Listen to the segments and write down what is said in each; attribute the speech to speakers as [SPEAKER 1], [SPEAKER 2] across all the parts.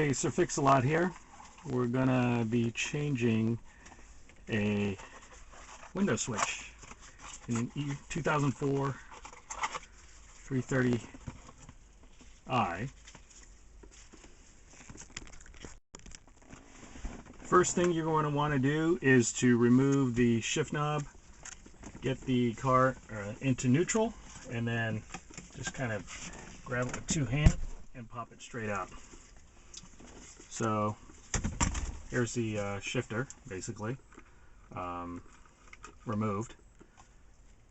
[SPEAKER 1] Okay, Sir Fix-a-Lot here. We're gonna be changing a window switch in an E2004 330i. First thing you're going to want to do is to remove the shift knob, get the car into neutral, and then just kind of grab it with two hands and pop it straight out. So here's the shifter, basically removed.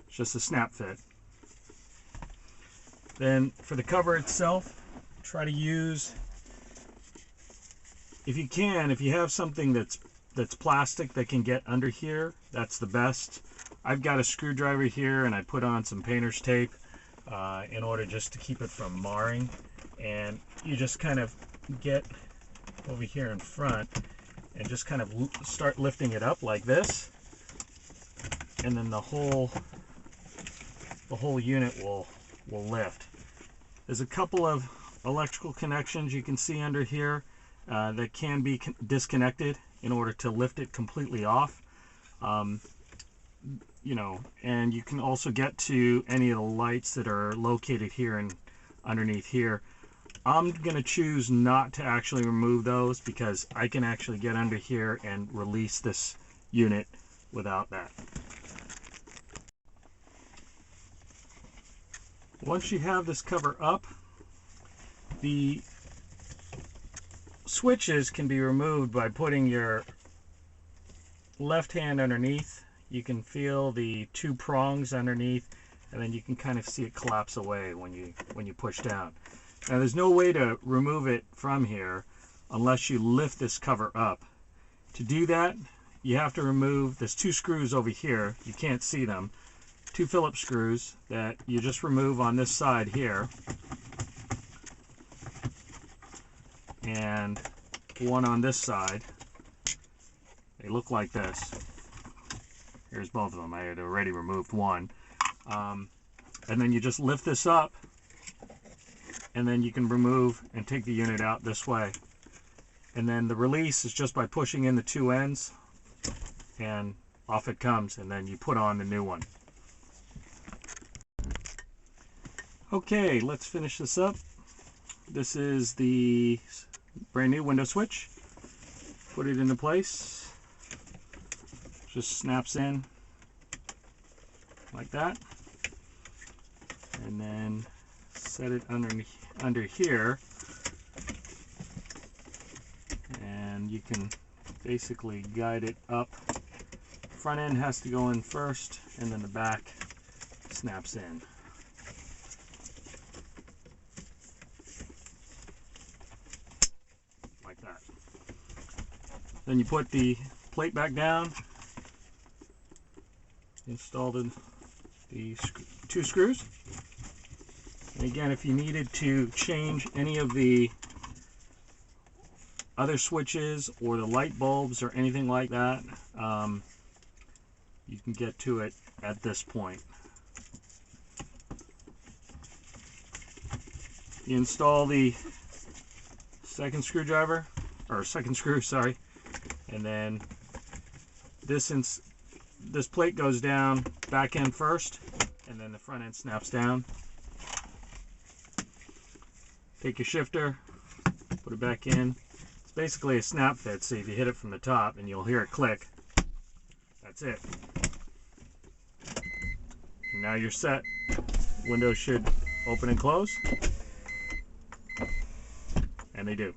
[SPEAKER 1] It's just a snap fit. Then for the cover itself, try to use, if you can, if you have something that's plastic that can get under here, that's the best. I've got a screwdriver here and I put on some painter's tape in order just to keep it from marring, and you just kind of get over here in front and just kind of start lifting it up like this, and then the whole unit will lift. There's a couple of electrical connections you can see under here that can be disconnected in order to lift it completely off. You know, and you can also get to any of the lights that are located here and underneath here. I'm going to choose not to actually remove those because I can actually get under here and release this unit without that. Once you have this cover up, the switches can be removed by putting your left hand underneath. You can feel the two prongs underneath, and then you can kind of see it collapse away when you push down. Now there's no way to remove it from here unless you lift this cover up. To do that, you have to remove, there's two screws over here, you can't see them, two Phillips screws that you just remove on this side here, and one on this side. They look like this. Here's both of them. I had already removed one. And then you just lift this up, and then you can remove and take the unit out this way. And then the release is just by pushing in the two ends, and off it comes, and then you put on the new one. Okay, let's finish this up. This is the brand new window switch. Put it into place. Just snaps in like that, and then set it under here, and you can basically guide it up. Front end has to go in first, and then the back snaps in. Like that. Then you put the plate back down, install the two screws. And again, if you needed to change any of the other switches or the light bulbs or anything like that, you can get to it at this point. You install the second screw, sorry, and then this plate goes down back end first, and then the front end snaps down. Take your shifter, put it back in. It's basically a snap fit, so if you hit it from the top and you'll hear it click, that's it. And now you're set. Windows should open and close, and they do.